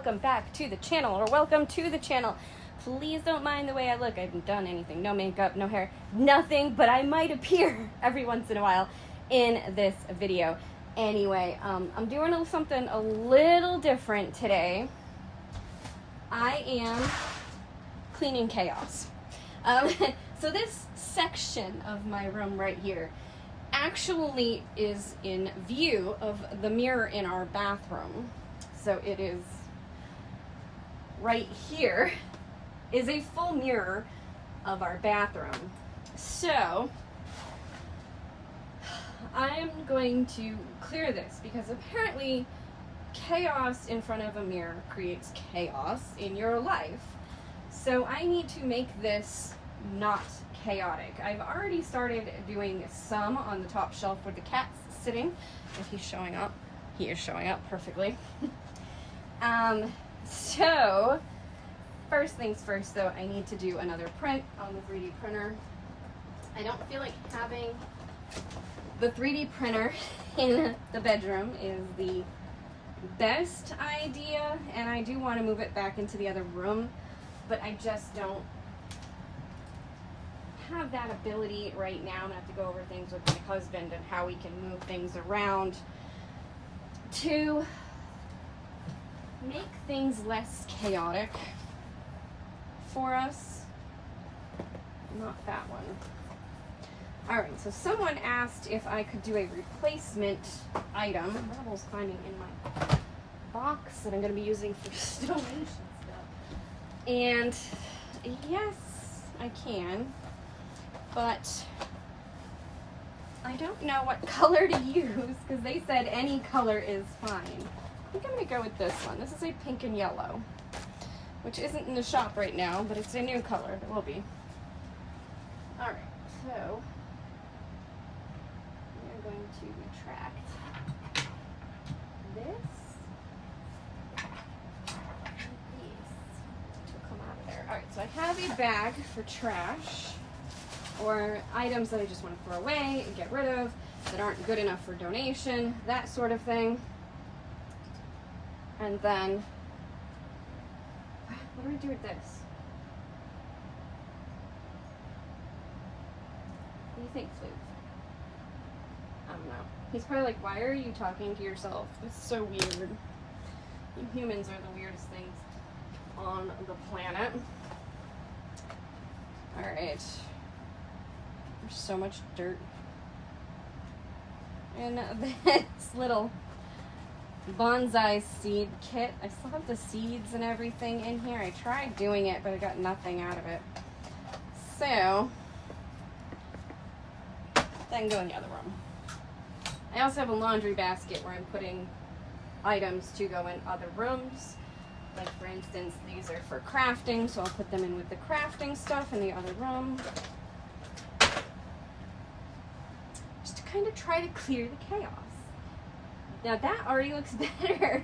welcome back to the channel, or welcome to the channel. Please don't mind the way I look. I haven't done anything, no makeup, no hair, nothing, but I might appear every once in a while in this video. Anyway, I'm doing something a little different today. I am cleaning chaos. So this section of my room right here actually is in view of the mirror in our bathroom. So it is right here is a full mirror of our bathroom. So I'm going to clear this because apparently chaos in front of a mirror creates chaos in your life. So I need to make this not chaotic. I've already started doing some on the top shelf where the cat's sitting. If he's showing up, he is showing up perfectly. So first things first though, I need to do another print on the 3D printer. I don't feel like having the 3D printer in the bedroom is the best idea, and I do want to move it back into the other room, but I just don't have that ability right now. I'm gonna have to go over things with my husband and how we can move things around to make things less chaotic for us. Not that one. Alright, so someone asked if I could do a replacement item. Rebel's climbing in my box that I'm going to be using for donation stuff. And yes, I can, but I don't know what color to use because they said any color is fine. I think I'm going to go with this one. This is a pink and yellow, which isn't in the shop right now, but it's a new color. It will be. Alright, so we're going to retract this. These will come out of there. Alright, so I have a bag for trash or items that I just want to throw away and get rid of that aren't good enough for donation, that sort of thing. And then, what do I do with this? What do you think, Flute? I don't know. He's probably like, why are you talking to yourself? It's so weird. Humans are the weirdest things on the planet. Alright. There's so much dirt. And this little bonsai seed kit. I still have the seeds and everything in here. I tried doing it, but I got nothing out of it. So, that can go in the other room. I also have a laundry basket where I'm putting items to go in other rooms. Like for instance, these are for crafting, so I'll put them in with the crafting stuff in the other room. Just to kind of try to clear the chaos. Now that already looks better.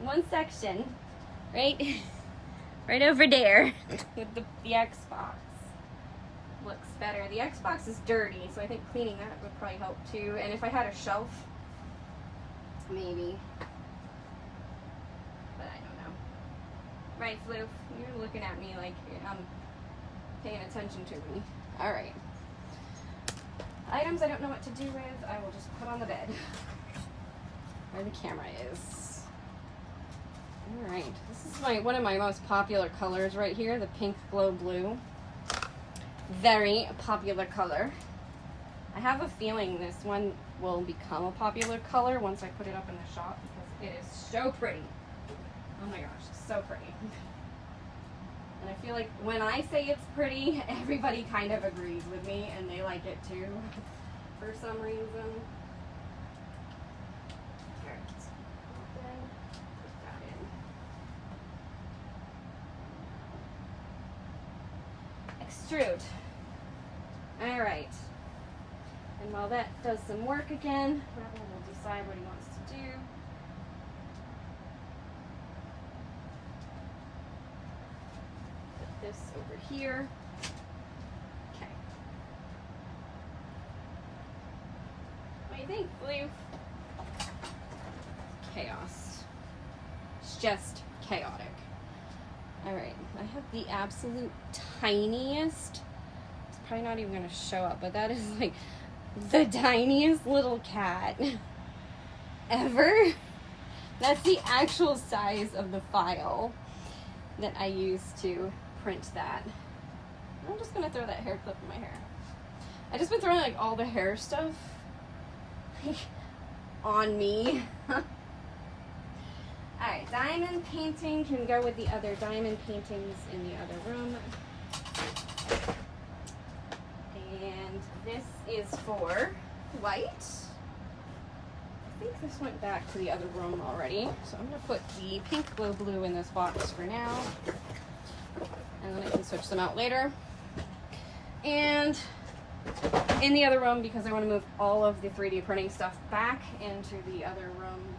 One section, right? Right over there with the Xbox. Looks better. The Xbox is dirty, so I think cleaning that would probably help too. And if I had a shelf, maybe. But I don't know. Right, Floof? You're looking at me like I'm paying attention to me. Alright. Items I don't know what to do with, I will just put on the bed. Where the camera is. Alright, this is one of my most popular colors right here, the pink glow blue. Very popular color. I have a feeling this one will become a popular color once I put it up in the shop because it is so pretty. Oh my gosh, it's so pretty. And I feel like when I say it's pretty, everybody kind of agrees with me and they like it too for some reason. Extrude. Alright. And while that does some work again, Rebel will decide what he wants to do. Put this over here. Okay. What do you think, Blue? Chaos. It's just chaotic. All right, I have the absolute tiniest, it's probably not even going to show up, but that is like the tiniest little cat ever. That's the actual size of the file that I used to print that. I'm just going to throw that hair clip in my hair. I just been throwing like all the hair stuff on me. Alright, diamond painting can go with the other diamond paintings in the other room. And this is for white. I think this went back to the other room already. So I'm going to put the pink glow blue in this box for now. And then I can switch them out later. And in the other room, because I want to move all of the 3D printing stuff back into the other room,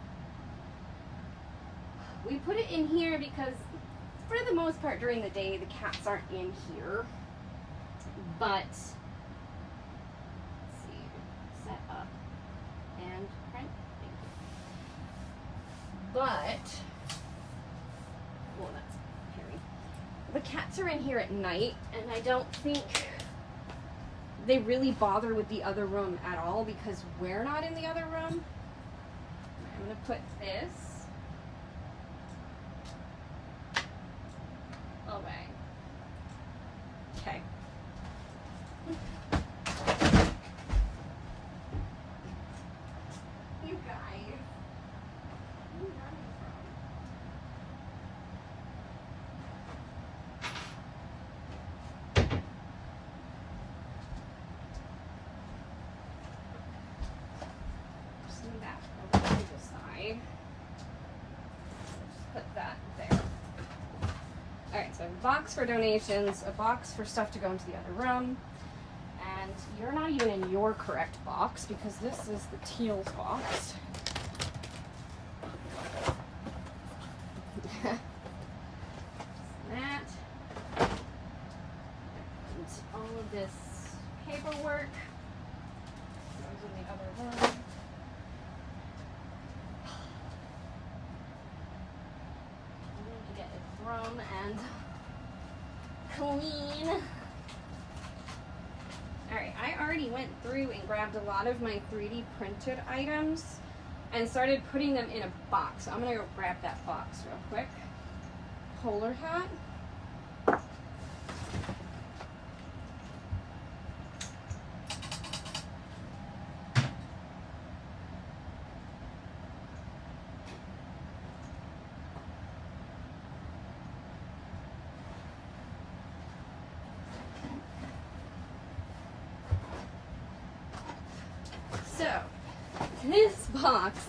we put it in here because for the most part during the day the cats aren't in here. But let's see, set up and print. But well, that's hairy. The cats are in here at night, and I don't think they really bother with the other room at all because we're not in the other room. I'm gonna put this away. Okay. You guys. Where are you running from? Just move that over to the side. Just put that there. Alright, so a box for donations, a box for stuff to go into the other room, and you're not even in your correct box because this is the teals box. That. And all of this paperwork goes in the other room. I'm going to get a broom and clean. Alright, I already went through and grabbed a lot of my 3D printed items and started putting them in a box. So I'm going to go grab that box real quick. Polar hat. So, this box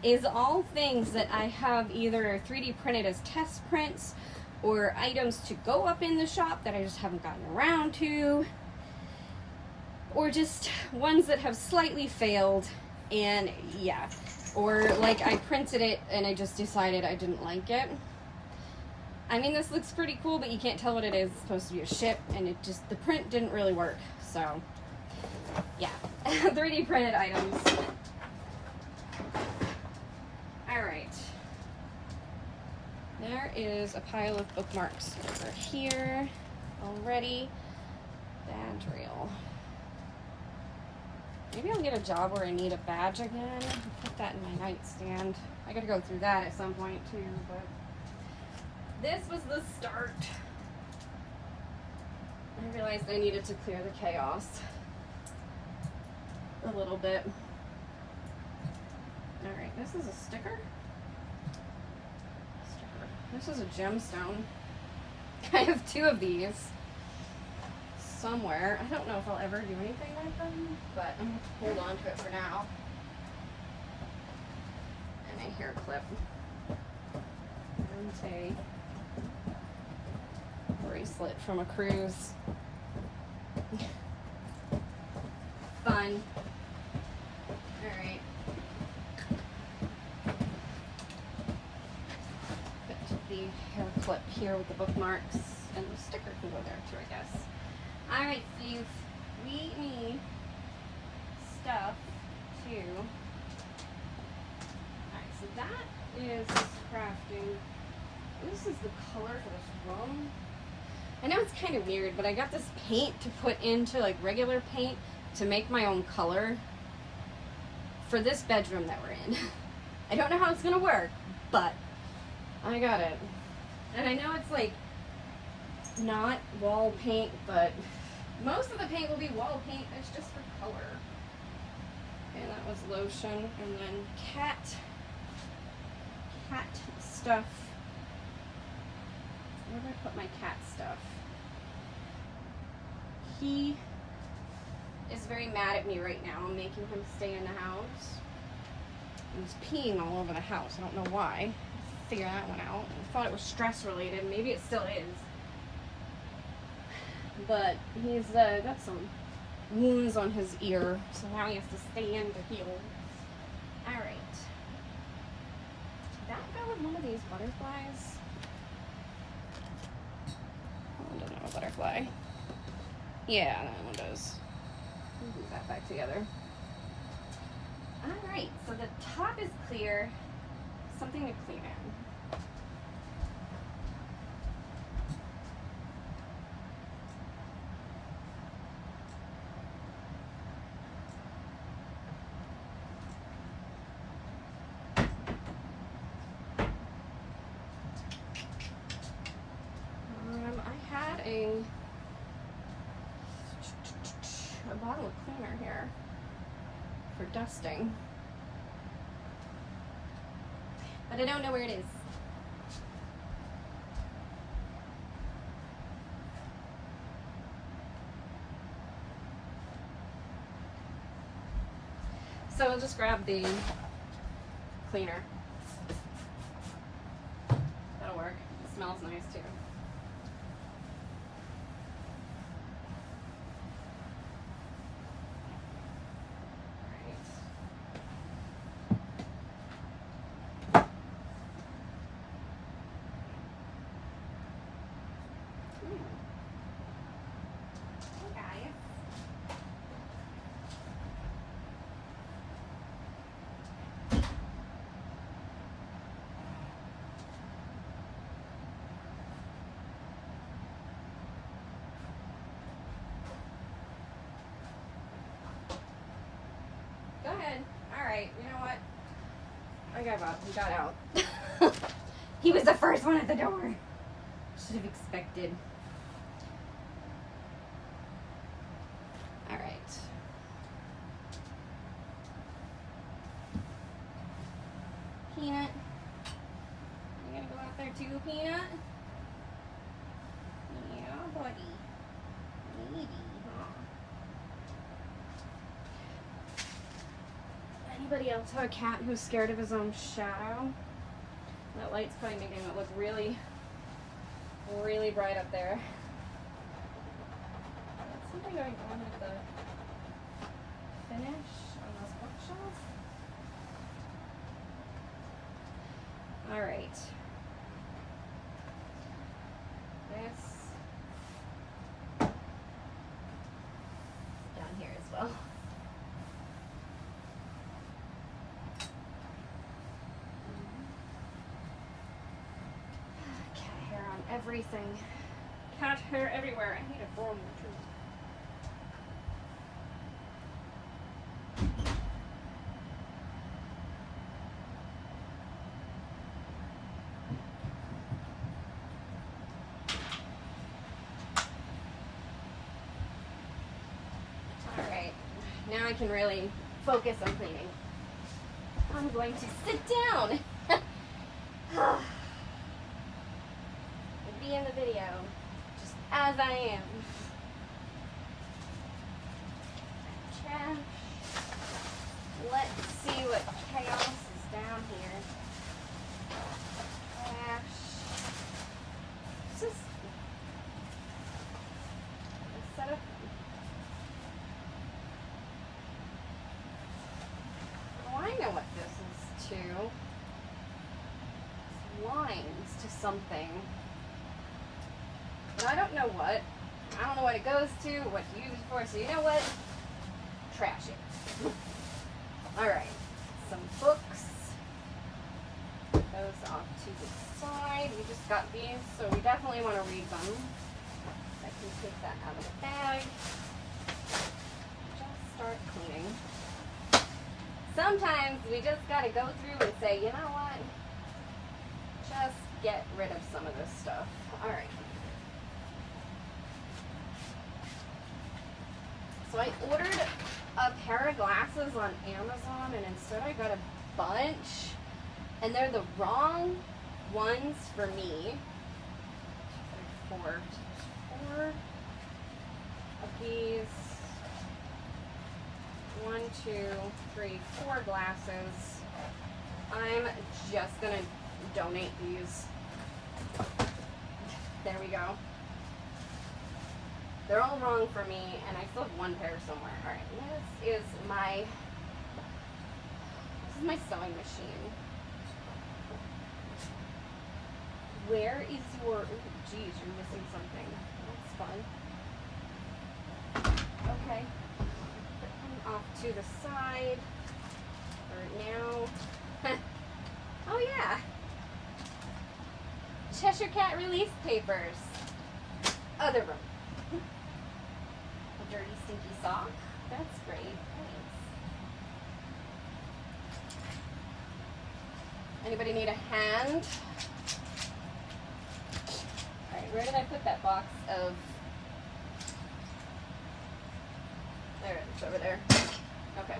is all things that I have either 3D printed as test prints or items to go up in the shop that I just haven't gotten around to, or just ones that have slightly failed, and yeah, or like I printed it and I just decided I didn't like it. I mean, this looks pretty cool, but you can't tell what it is. It's supposed to be a ship, and it just, the print didn't really work, so yeah. 3D printed items. Alright. There is a pile of bookmarks over here already. Badge reel. Maybe I'll get a job where I need a badge again. I'll put that in my nightstand. I gotta go through that at some point too, but this was the start. I realized I needed to clear the chaos a little bit. Alright, this is a sticker. This is a gemstone. I have 2 of these somewhere. I don't know if I'll ever do anything with them, but I'm going to hold on to it for now. And a hair clip. And a bracelet from a cruise. Fun. Alright. Put the hair clip here with the bookmarks, and the sticker can go there too, I guess. Alright, Steve. We need stuff to... Alright, so that is crafting this is the color for this room. I know it's kind of weird, but I got this paint to put into like regular paint to make my own color for this bedroom that we're in. I don't know how it's gonna work, but I got it. And I know it's like not wall paint, but most of the paint will be wall paint. It's just for color. And that was lotion, and then cat stuff. Where did I put my cat stuff? He is very mad at me right now. I'm making him stay in the house. He's peeing all over the house. I don't know why. Figure that one out. I thought it was stress related. Maybe it still is. But he's got some wounds on his ear, so now he has to stay in to heal. Alright. Did that go with one of these butterflies? That one doesn't have a butterfly. Yeah, that one does. Move that back together. Alright, so the top is clear. Something to clean in. I had a bottle of cleaner here for dusting, but I don't know where it is. So I'll just grab the cleaner. That'll work. It smells nice too. Go ahead. Alright, you know what? I got up. He got out. He was the first one at the door. Should have expected. Alright. Peanut. You gonna go out there too, Peanut? Yeah, buddy. Maybe, huh? Anybody else have a cat who's scared of his own shadow? That light's probably making it look really, really bright up there. Is something going on with the finish on those bookshelves? Alright. This down here as well. Everything. Cat hair everywhere. I need a broom. Alright. Now I can really focus on cleaning. I'm going to sit down. In the video, just as I am. Trash. Let's see what chaos is down here. Trash. This is a setup. Oh, I know what this is to. It's lines to something. But I don't know what. I don't know what it goes to, what to use it for, so you know what? Trash it. Alright. Some books. those off to the side. We just got these, so we definitely want to read them. I can take that out of the bag. Just start cleaning. Sometimes we just got to go through and say, you know what? Just get rid of some of this stuff. All right. So I ordered a pair of glasses on Amazon, and instead I got a bunch, and they're the wrong ones for me. Four of these. 1, 2, 3, 4 glasses. I'm just gonna donate these. There we go. They're all wrong for me, and I still have one pair somewhere. All right, this is my sewing machine. Where is your? Ooh, geez, you're missing something. That's fun. Okay, put them off to the side for now. Oh yeah, Cheshire Cat release papers. Other room. A dirty, stinky sock. That's great. Thanks. Anybody need a hand? Alright, where did I put that box of... There it is, over there. Okay.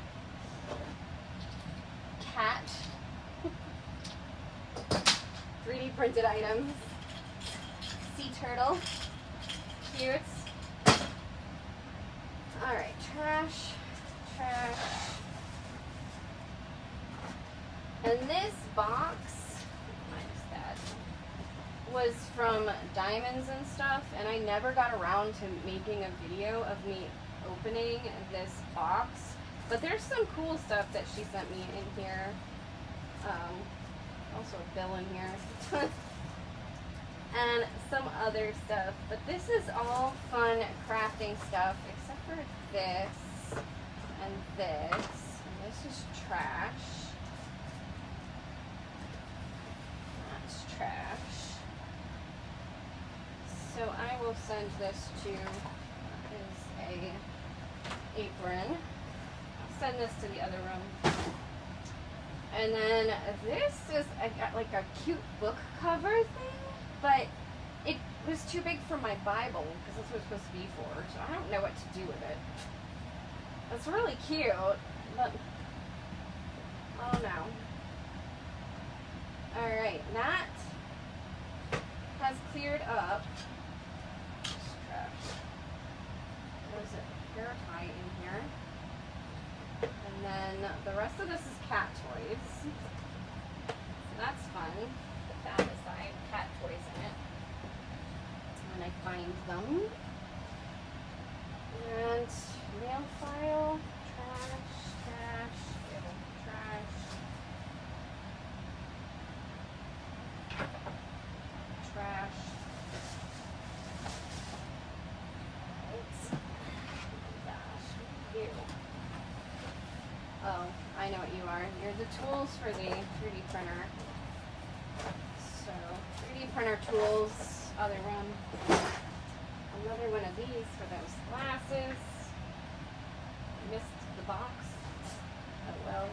Cat. 3D printed items. Sea turtle. Cute. Alright, trash. And this box, minus that, was from Diamonds and stuff, and I never got around to making a video of me opening this box. But there's some cool stuff that she sent me in here. Also a bill in here. And some other stuff. But this is all fun crafting stuff, except for this and this. And this is trash. That's trash. So I will send this to a apron. I'll send this to the other room. And then this is, I got like a cute book cover thing, but it was too big for my Bible, because that's what it's supposed to be for, so I don't know what to do with it. It's really cute, but I don't know. Alright, that has cleared up. There's a hair tie in here. And then the rest of this is cat toys. So that's fun. Put that aside, cat toys in it. When I find them. And nail file, trash, trash. Oh, I know what you are. You're the tools for the 3D printer. So, 3D printer tools, other room. Another one of these for those glasses. Missed the box. Oh well.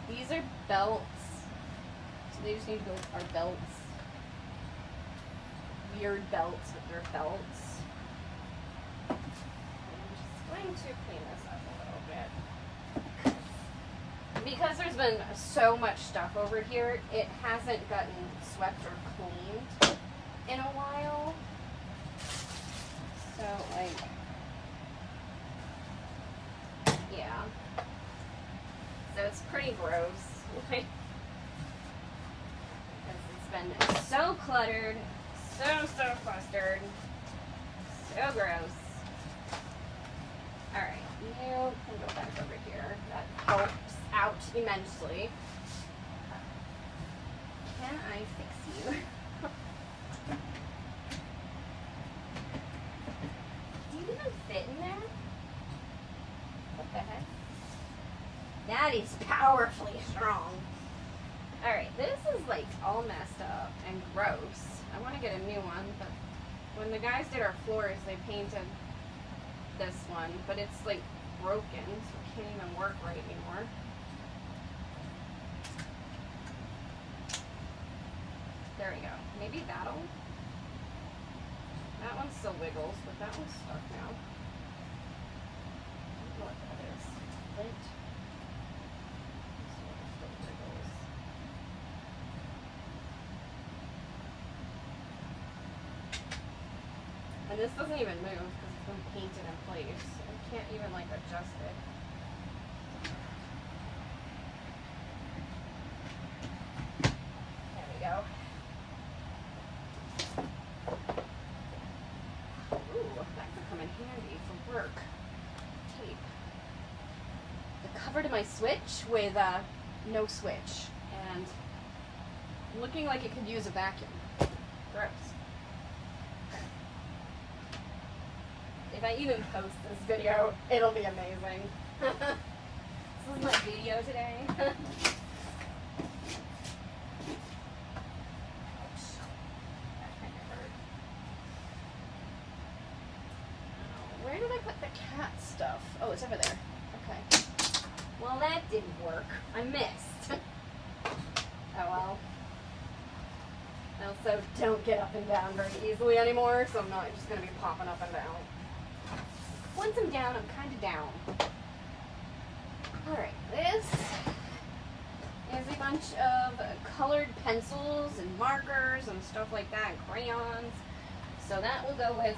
These are belts. So they just need to go with our belts. Weird belts, but they're belts. I'm just going to clean this up a little bit. Because there's been so much stuff over here, it hasn't gotten swept or cleaned in a while. So, like, yeah. So it's pretty gross. Because it's been so cluttered, so clustered, so gross. Alright, you can go back over here. That helps out immensely. Can I fix you? Do you even fit in there? What the heck? That is powerfully strong. Alright, this is like all messed up and gross. I want to get a new one, but when the guys did our floors, they painted this one, but it's like broken, so it can't even work right anymore. There we go. Maybe that'll. That one still wiggles, but that one's stuck now. I don't know what that is. Lint. This one still wiggles. And this doesn't even move because it's been painted in place. I can't even like adjust it. There we go. Ooh, that could come in handy for work. Tape. I covered my switch with no switch, and looking like it could use a vacuum. Gross. If I even post this video, it'll be amazing. This is my video today. Ouch. That kind of hurt. Where did I put the cat stuff? Oh, it's over there. Okay. Well, that didn't work. I missed. Oh well. I also don't get up and down very easily anymore, so I'm not just going to be popping up and down. Once I'm down, I'm kind of down. Alright, this is a bunch of colored pencils and markers and stuff like that, crayons. So that will go with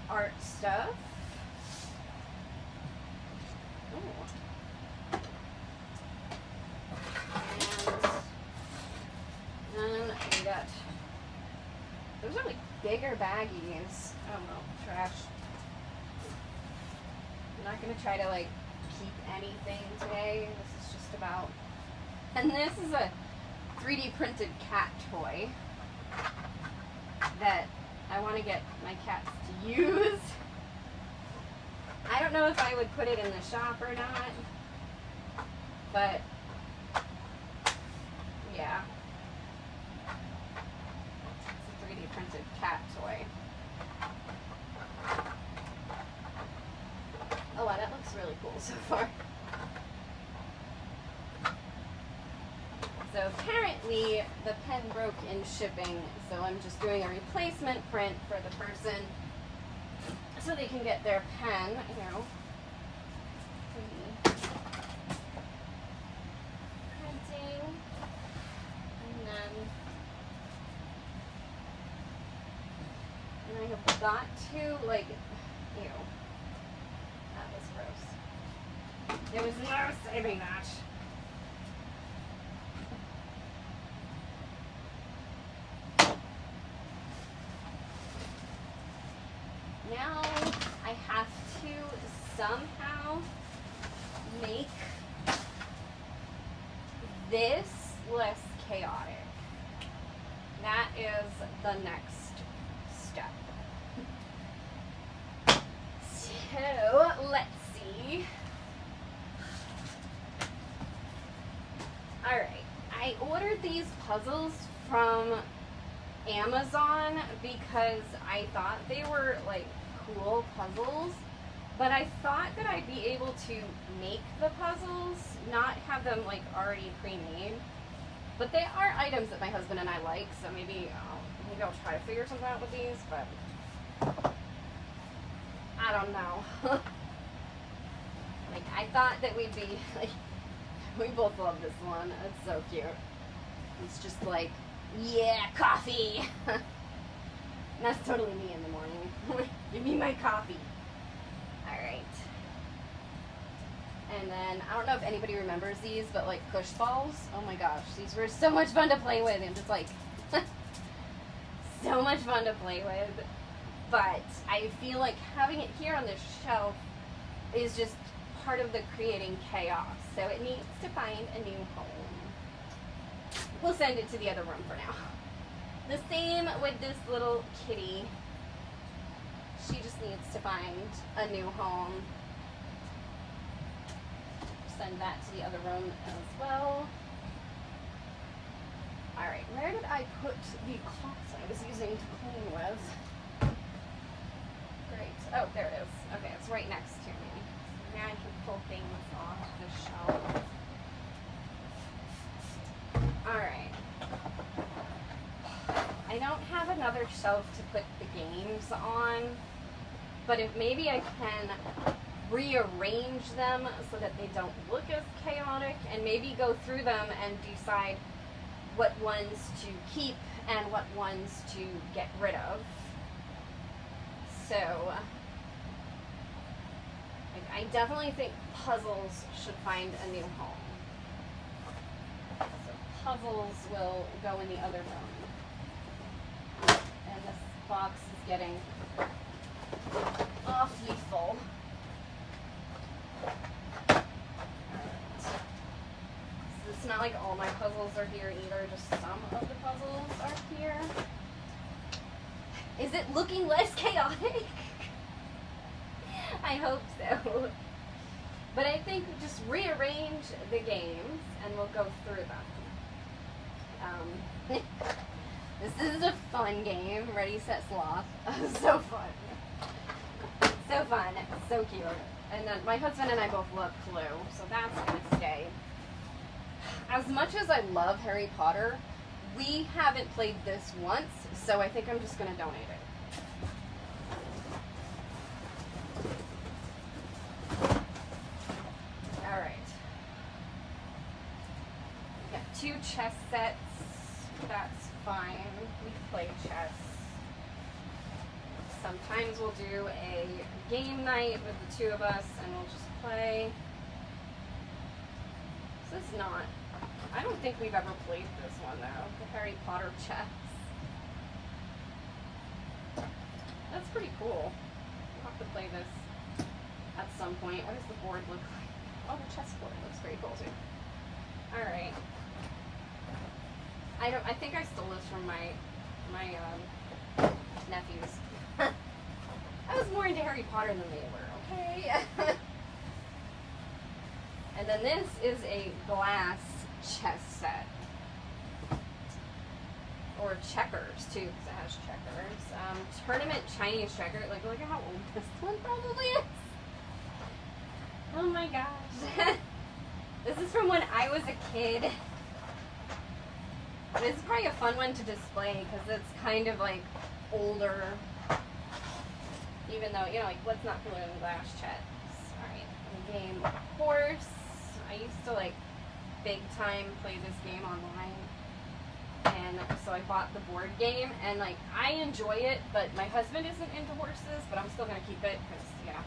art stuff. And then we got, those are like bigger baggies. Oh no, trash. I'm not going to try to like keep anything today. This is just about, and this is a 3D printed cat toy that I want to get my cats to use. I don't know if I would put it in the shop or not, but yeah, it's a 3D printed cat toy. Oh wow, that looks really cool so far. So apparently the pen broke in shipping, so I'm just doing a replacement print for the person so they can get their pen, you know. Printing. And I have got to, like, ew. That was gross. There was no saving that. Now I have to somehow make this less chaotic. That is the next step. So let's see. Alright, I ordered these puzzles from Amazon because I thought they were like cool puzzles, but I thought that I'd be able to make the puzzles, not have them like already pre-made. But they are items that my husband and I like, so maybe I'll try to figure something out with these, but I don't know. Like, I thought that we'd be like, we both love this one. It's so cute. It's just like, yeah, coffee. And that's totally me in the morning. Give me my coffee. Alright. And then, I don't know if anybody remembers these, but like push balls. Oh my gosh, these were so much fun to play with. And just like, so much fun to play with. But I feel like having it here on this shelf is just part of the creating chaos. So it needs to find a new home. We'll send it to the other room for now. The same with this little kitty. She just needs to find a new home. Send that to the other room as well. Alright, where did I put the cloths I was using to clean with? Great. Oh, there it is. Okay, it's right next to me. So now I can pull things off the shelf. Alright. I don't have another shelf to put the games on, but if maybe I can rearrange them so that they don't look as chaotic, and maybe go through them and decide what ones to keep and what ones to get rid of. So I definitely think puzzles should find a new home. So puzzles will go in the other room. And this box is getting awfully full. It's not like all my puzzles are here either, just some of the puzzles are here. Is it looking less chaotic? I hope so. But I think just rearrange the games and we'll go through them. This is a fun game, Ready, Set, Sloth. So fun. So fun, so cute. And then my husband and I both love Clue, so that's gonna stay. As much as I love Harry Potter, we haven't played this once, so I think I'm just going to donate it. Alright. We got 2 chess sets. That's fine. We play chess. Sometimes we'll do a game night with the 2 of us, and we'll just play. This is not... I don't think we've ever played this one, though. The Harry Potter chess. That's pretty cool. We'll have to play this at some point. What does the board look like? Oh, the chessboard looks pretty cool, too. Alright. I think I stole this from my nephews. I was more into Harry Potter than they were, okay? And then this is a glass chess set. Or checkers, too, because it has checkers. Tournament Chinese checker. Like, look at how old this one probably is. Oh my gosh. This is from when I was a kid. This is probably a fun one to display, because it's kind of, like, older. Even though, you know, like, what's not cooler than glass chess? Alright, the game Horse. I used to, like, big time play this game online, and so I bought the board game, and like I enjoy it, but my husband isn't into horses, but I'm still gonna keep it because, you know.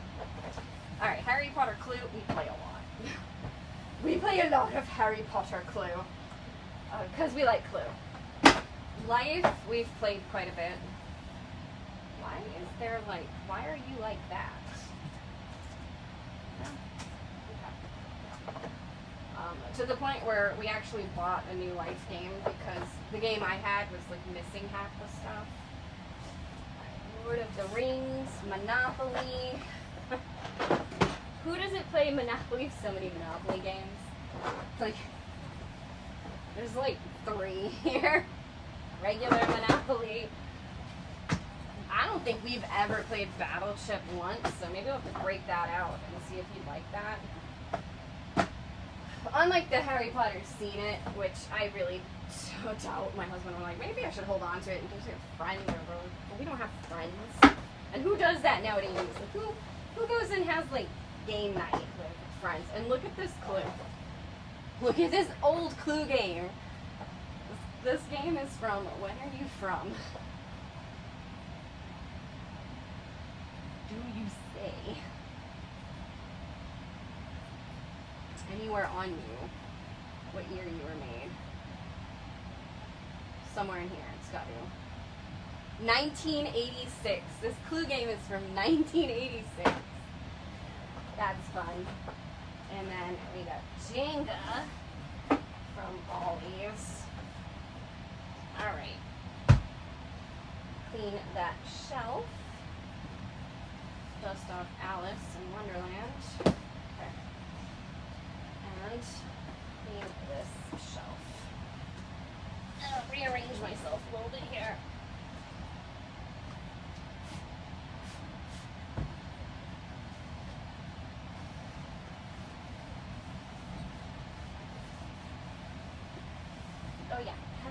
All right, Harry Potter Clue, we play a lot. We play a lot of Harry Potter Clue because we like Clue. Life, we've played quite a bit. Why is there like? Why are you like that? To the point where we actually bought a new life game because the game I had was like missing half the stuff. Lord of the Rings, Monopoly. Who doesn't play Monopoly? So many Monopoly games. Like, there's like 3 here. Regular Monopoly. I don't think we've ever played Battleship once, so maybe we'll have to break that out and see if you'd like that. Unlike the Harry Potter Seen It, which I really doubt, my husband was like, maybe I should hold on to it in case we have friends over. But we don't have friends. And who does that nowadays? Like, who goes and has, like, game night with friends? And look at this Clue. Look at this old Clue game. This game is from, when are you from? Do you say? Anywhere on you, what year you were made. Somewhere in here, it's got to. 1986. This Clue game is from 1986. That's fun. And then we got Jenga from Ollie's. Alright. Clean that shelf. Dust off Alice in Wonderland. Okay. And clean this shelf.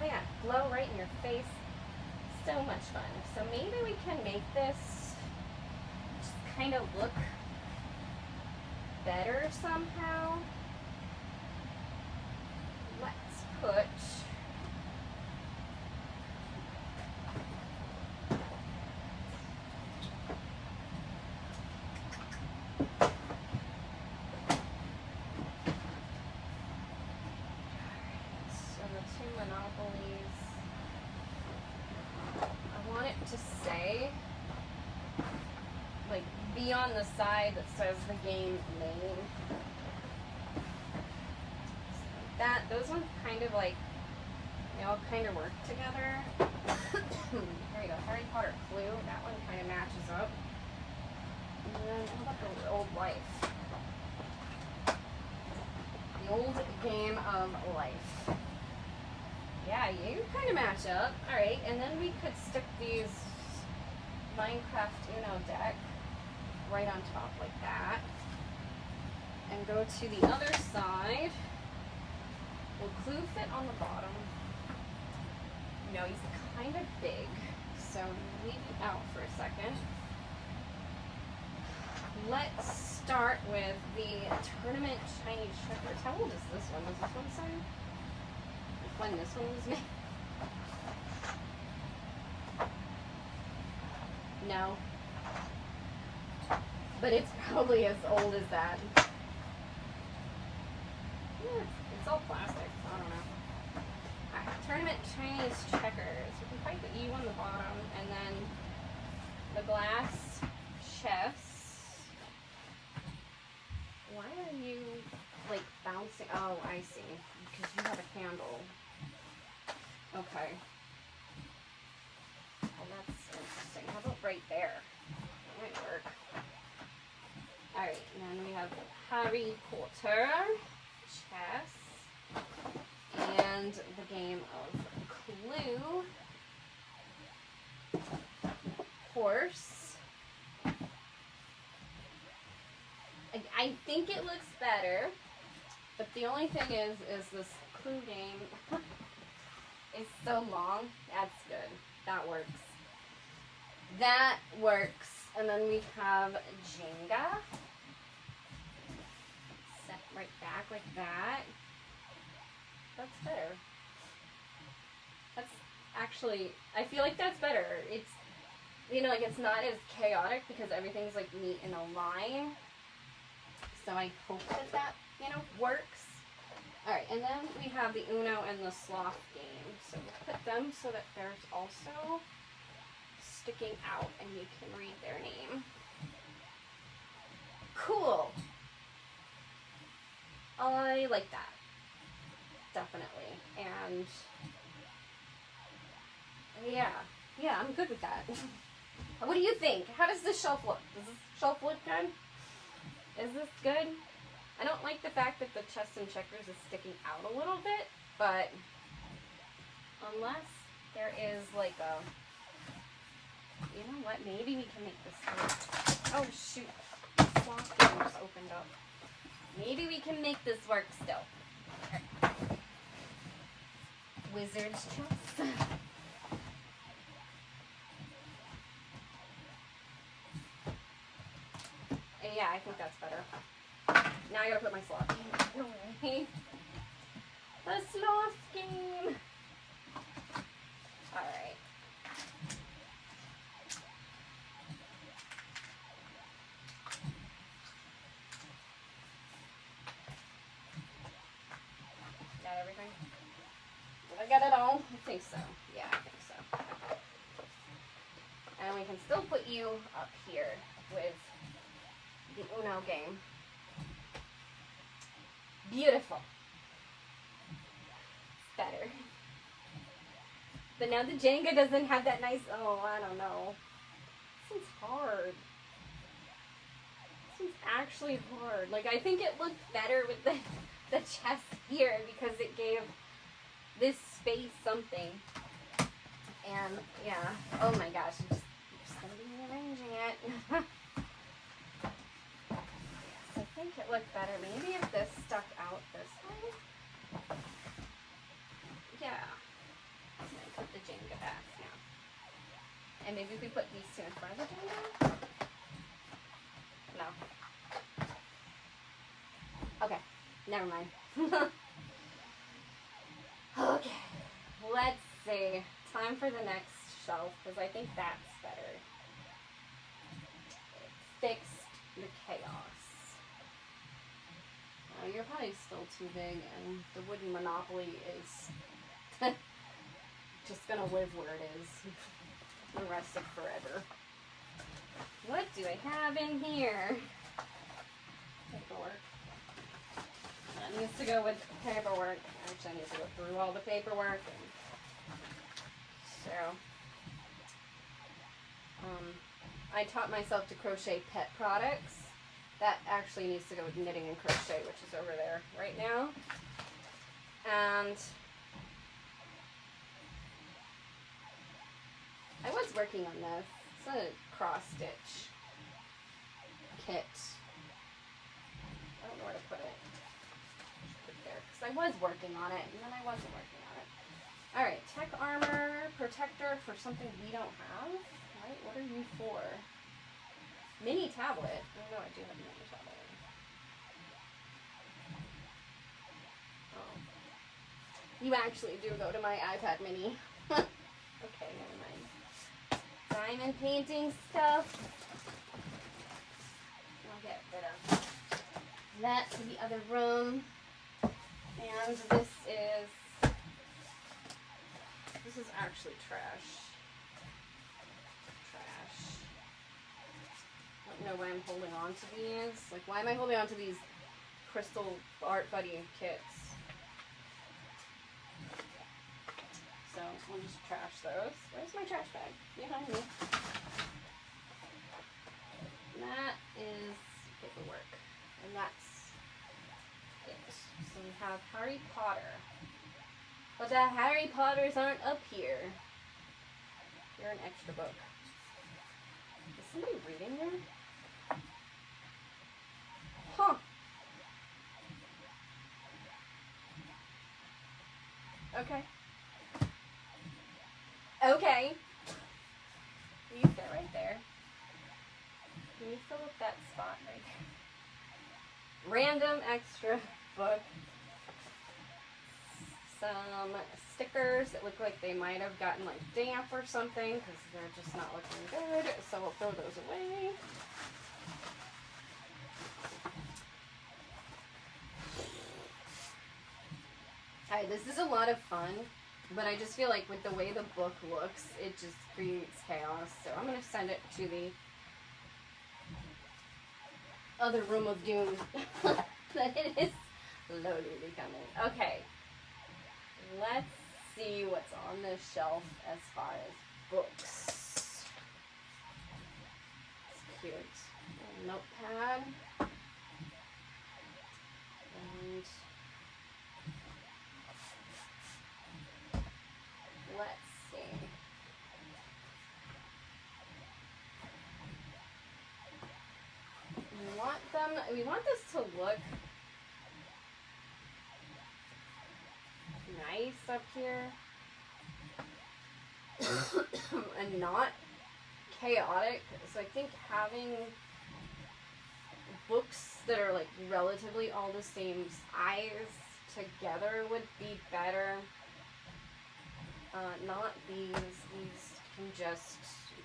Oh yeah, glow right in your face. So much fun. So maybe we can make this just kind of look better somehow. Let's put Monopolies. I want it to say, like, be on the side that says the game name. That, those ones kind of like, they all kind of work together. There you go, Harry Potter Clue. That one kind of matches up. And then, how about the old life? The old game of life. Yeah, you kind of match up. Alright, and then we could stick these Minecraft Uno deck right on top like that. And go to the other side. Will Clue fit on the bottom? No, he's kind of big. So leave it out for a second. Let's start with the Tournament Chinese Checkers. How old is this one? Was this one signed? When this one was made? No. But it's probably as old as that. Yeah, it's all plastic, so I don't know. Alright, Tournament Chinese Checkers. We can probably put you on the bottom, and then the glass chess. Why are you, like, bouncing? Oh, I see. Because you have a handle. Okay. Well, that's interesting. How about right there? That might work. Alright, and then we have Harry Potter, chess, and the game of Clue, horse. I think it looks better, but the only thing is this Clue game is so long. That's good. That works. That works. And then we have Jenga. Set right back like that. That's better. That's actually, I feel like that's better. It's, you know, like it's not as chaotic because everything's like neat in a line. So I hope that that, you know, works. Alright, and then we have the Uno and the Sloth game. So we'll put them so that there's also sticking out and you can read their name. Cool. I like that. Definitely. And yeah, I'm good with that. What do you think? How does this shelf look? Does this shelf look good? Is this good? I don't like the fact that the chess and checkers is sticking out a little bit, but unless there is like a, you know what, maybe we can make this work. Oh shoot, the sloth game just opened up. Maybe we can make this work still. Okay. Wizard's chess. Yeah, I think that's better. Now I gotta put my sloth game away. The sloth game. Alright. Got everything? Did I get it all? I think so. Yeah, I think so. And we can still put you up here with the Uno game. Beautiful. It's better. But now the Jenga doesn't have that nice, oh, I don't know. This one's hard. This one's actually hard. Like, I think it looked better with the chess here because it gave this space something. And, yeah. Oh my gosh, I'm just going to be rearranging it. I think it looked better. Maybe if this stuck out this way. Yeah. put these two in front of each other? No. Okay, never mind. Okay, let's see. Time for the next shelf, because I think that's better. Fixed the chaos. You're probably still too big, and the wooden Monopoly is just gonna live where it is the rest of forever. What do I have in here? Paperwork. That needs to go with paperwork. Actually, I need to go through all the paperwork. And so, I taught myself to crochet pet products. That actually needs to go with knitting and crochet, which is over there right now. And I was working on this. It's a cross stitch kit. I don't know where to put it. Put it there, because I was working on it, and then I wasn't working on it. All right, tech armor protector for something we don't have. Right? What are you for? Mini tablet. Oh no, I do have a mini tablet. Oh. You actually do go to my iPad mini. Okay, never mind. Diamond painting stuff. I'll get rid of that to the other room. And this is actually trash. I don't know why I'm holding on to these. Like, why am I holding on to these Crystal Art Buddy kits? So, we'll just trash those. Where's my trash bag? Behind me. And that is paperwork. And that's it. So we have Harry Potter. But the Harry Potters aren't up here. You're an extra book. Is somebody reading there? Huh. Okay. Okay. You sit right there. Can you fill up that spot right there? Random extra book. Some stickers that look like they might have gotten like damp or something because they're just not looking good. So we'll throw those away. Alright, this is a lot of fun, but I just feel like with the way the book looks, it just creates chaos. So I'm going to send it to the other room of doom that it is slowly becoming. Okay, let's see what's on this shelf as far as books. It's cute. A notepad. And let's see. We want this to look nice up here and not chaotic. So I think having books that are like relatively all the same size together would be better. Not these. These can just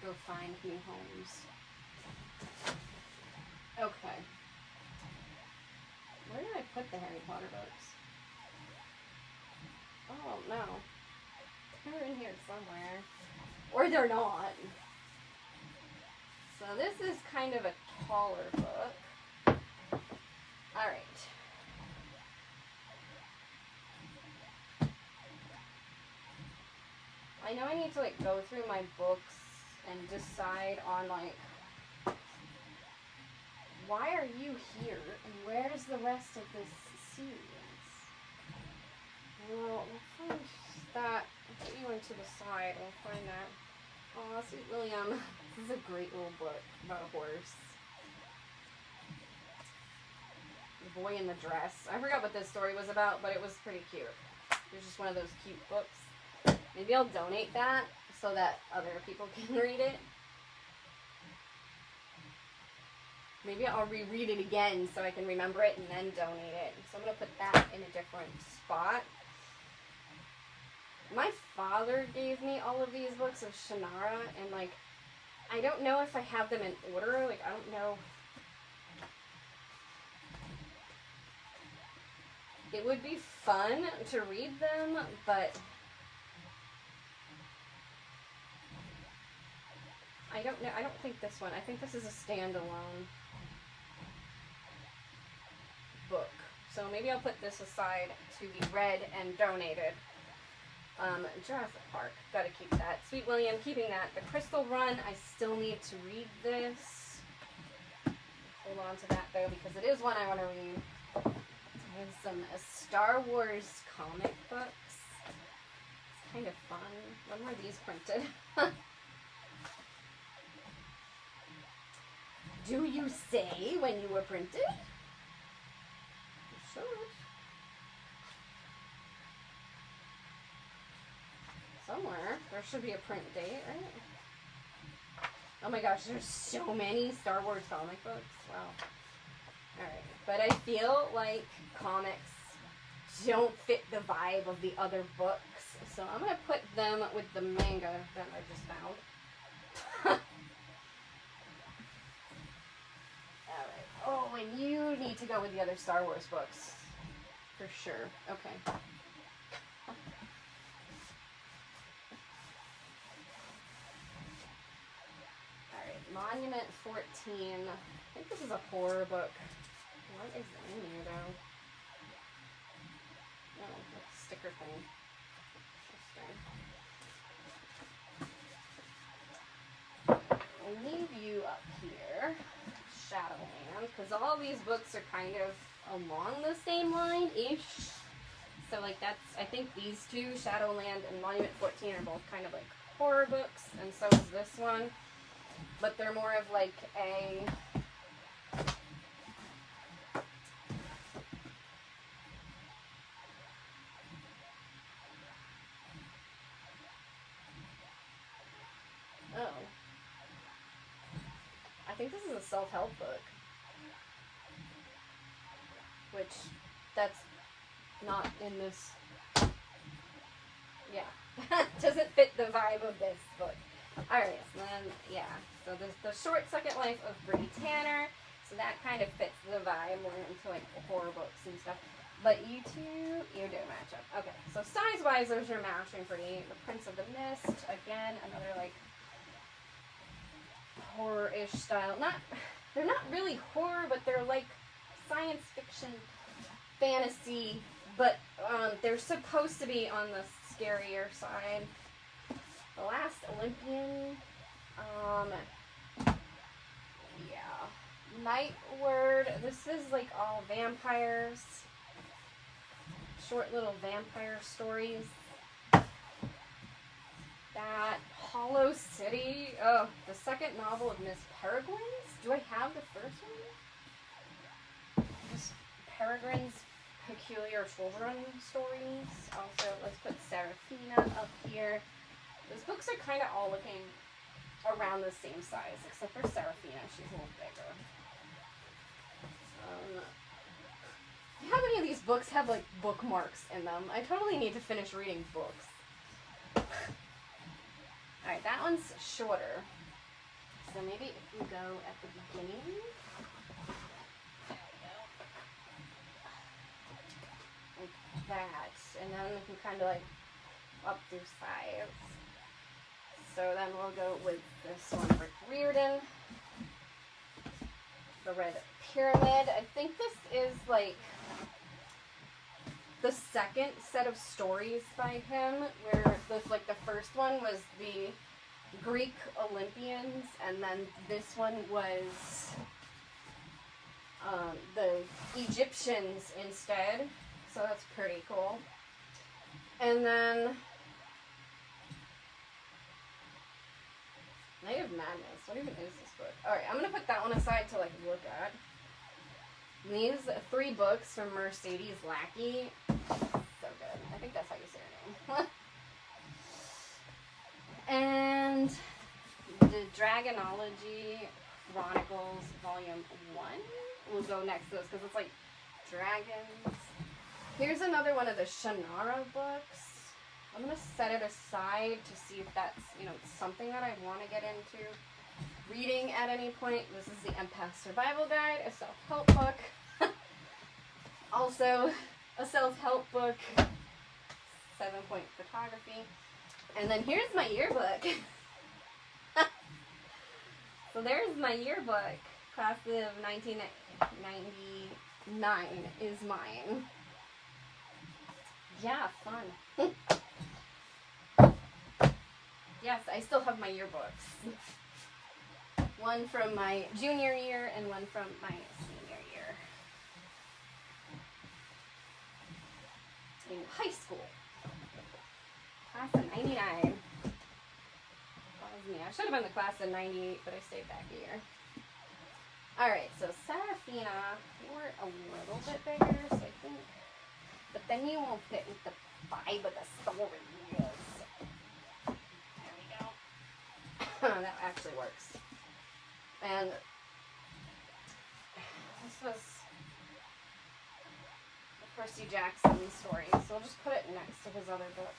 go find new homes. Okay. Where did I put the Harry Potter books? Oh, no. They're in here somewhere. Or they're not. So this is kind of a taller book. Alright. I know I need to like go through my books and decide on like, why are you here and where's the rest of this series? Well, we'll find that. I'll put you into the side. We'll find that. Oh, sweet William. This is a great little book about a horse. The boy in the dress. I forgot what this story was about, but it was pretty cute. It was just one of those cute books. Maybe I'll donate that so that other people can read it. Maybe I'll reread it again so I can remember it and then donate it. So I'm going to put that in a different spot. My father gave me all of these books of Shannara, and like, I don't know if I have them in order. Like, I don't know. It would be fun to read them, but I don't know. I don't think this one. I think this is a standalone book. So maybe I'll put this aside to be read and donated. Jurassic Park. Gotta keep that. Sweet William, keeping that. The Crystal Run, I still need to read this. Hold on to that though, because it is one I want to read. I have some Star Wars comic books. It's kind of fun. When were these printed? Do you say when you were printed? You should. Somewhere. There should be a print date, right? Oh my gosh, there's so many Star Wars comic books. Wow. Alright. But I feel like comics don't fit the vibe of the other books. So I'm going to put them with the manga that I just found. Alright. Oh, and you need to go with the other Star Wars books. For sure. Okay. Monument 14. I think this is a horror book. What is in here, though? Oh, that's a sticker thing. Interesting. I'll leave you up here, Shadowland, because all these books are kind of along the same line-ish. So, like, that's, I think these two, Shadowland and Monument 14, are both kind of like horror books, and so is this one. But they're more of like a I think this is a self-help book. Which, that's not in this. Yeah. Doesn't fit the vibe of this book. Alright, so then, yeah. So there's the short second life of Bree Tanner. So that kind of fits the vibe more into like horror books and stuff. But you two, you do match up. Okay, so size-wise, there's your matching pretty. The Prince of the Mist, again, another like horror-ish style. They're not really horror, but they're like science fiction, fantasy, but they're supposed to be on the scarier side. The Last Olympian, yeah, Night Word. This is like all vampires, short little vampire stories. That Hollow City. Oh, the second novel of Miss Peregrine's. Do I have the first one? Miss Peregrine's Peculiar Children Stories. Also, let's put Seraphina up here. Those books are kind of all looking around the same size, except for Seraphina. She's a little bigger. How many of these books have like bookmarks in them? I totally need to finish reading books. Alright, that one's shorter. So maybe if we go at the beginning. There we go. Like that. And then we can kind of like up through sides. So then we'll go with this one, Rick Riordan. The Red Pyramid. I think this is like the second set of stories by him, where the first one was the Greek Olympians, and then this one was the Egyptians instead. So that's pretty cool. And then Night of Madness. What even is this book? Alright, I'm going to put that one aside to, like, look at. These 3 books from Mercedes Lackey. So good. I think that's how you say her name. And the Dragonology Chronicles Volume 1 will go next to this because it's like dragons. Here's another one of the Shannara books. I'm going to set it aside to see if that's, you know, something that I want to get into reading at any point. This is the Empath Survival Guide, a self-help book. Also, a self-help book, 7-point photography. And then here's my yearbook. So there's my yearbook. Class of 1999 is mine. Yeah, fun. Yes, I still have my yearbooks. One from my junior year and one from my senior year. In high school. Class of 99. Me. I should have been the class of 98, but I stayed back a year. Alright, so Serafina, you're a little bit bigger, so I think, but then you won't fit with the vibe of the story. There we go. That actually works. And this was the Percy Jackson story, so I'll just put it next to his other book.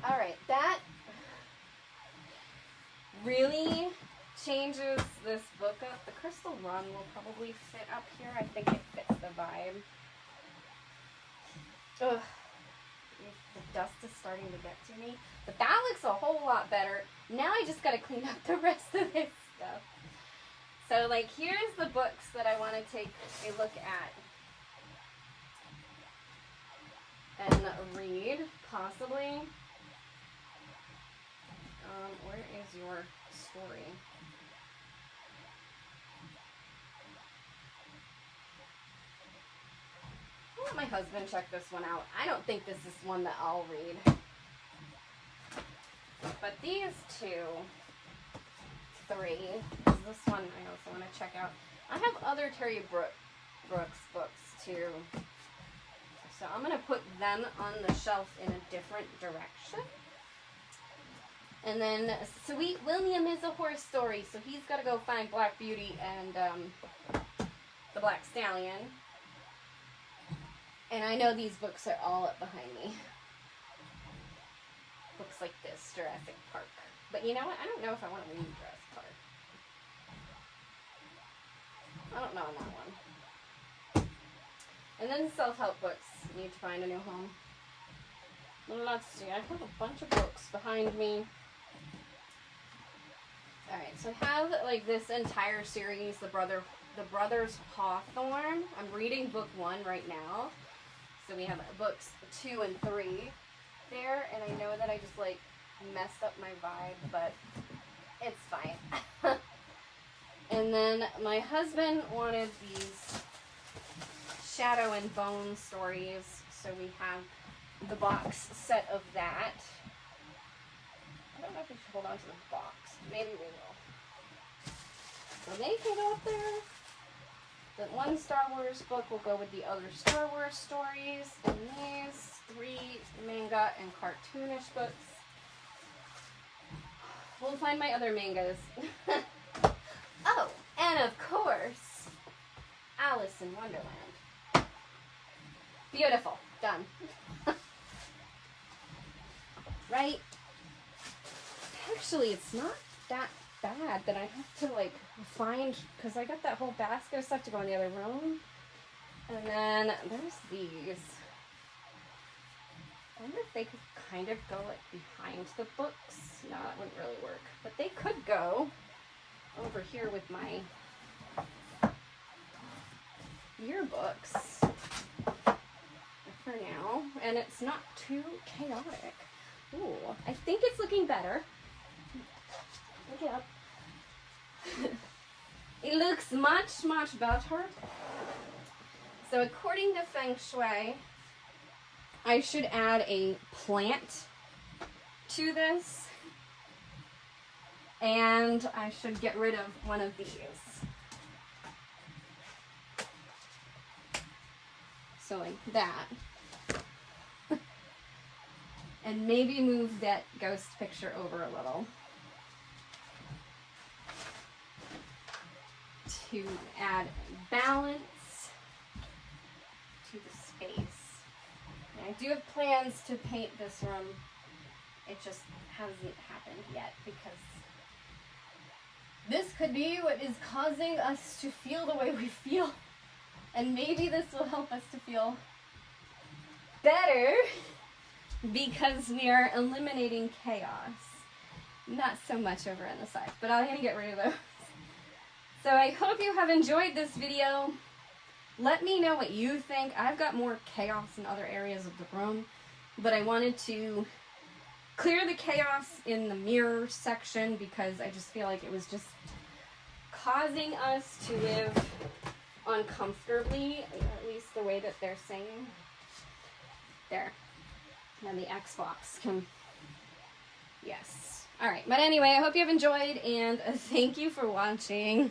Alright, that really changes this book up. The Crystal Run will probably fit up here. I think it fits the vibe. Ugh. The dust is starting to get to me. But that looks a whole lot better. Now I just gotta clean up the rest of this stuff. So, like, here's the books that I want to take a look at and read, possibly. Where is your story? I'll let my husband check this one out. I don't think this is one that I'll read. But these 2, 3, this one I also want to check out. I have other Terry Brooks books too. So I'm going to put them on the shelf in a different direction. And then Sweet William is a horse story, so he's got to go find Black Beauty and the Black Stallion. And I know these books are all up behind me. Books like this, Jurassic Park. But you know what? I don't know if I want to read Jurassic Park. I don't know on that one. And then self-help books. Need to find a new home. Let's see. I have a bunch of books behind me. Alright, so I have like this entire series, The Brothers Hawthorne. I'm reading book 1 right now. So we have books 2 and 3 there, and I know that I just like messed up my vibe, but it's fine. And then my husband wanted these Shadow and Bone stories, so we have the box set of that. I don't know if we should hold on to the box. Maybe we will. So they can go up there. The one Star Wars book will go with the other Star Wars stories. And these 3 manga and cartoonish books. We'll find my other mangas. Oh, and of course, Alice in Wonderland. Beautiful. Done. Right? Actually, it's not that bad that I have to, like, find, because I got that whole basket of stuff to go in the other room. And then there's these. I wonder if they could kind of go, like, behind the books. No, that wouldn't really work. But they could go over here with my yearbooks for now. And it's not too chaotic. Ooh, I think it's looking better. Look it up. It looks much, much better. So according to Feng Shui, I should add a plant to this. And I should get rid of one of these. So like that. And maybe move that ghost picture over a little. to add balance to the space. And I do have plans to paint this room. It just hasn't happened yet because this could be what is causing us to feel the way we feel. And maybe this will help us to feel better because we are eliminating chaos. Not so much over on the side, but I'm going to get rid of those. So I hope you have enjoyed this video. Let me know what you think. I've got more chaos in other areas of the room, but I wanted to clear the chaos in the mirror section because I just feel like it was just causing us to live uncomfortably, at least the way that they're saying. There. And the Xbox can, yes. All right, but anyway, I hope you have enjoyed, and thank you for watching.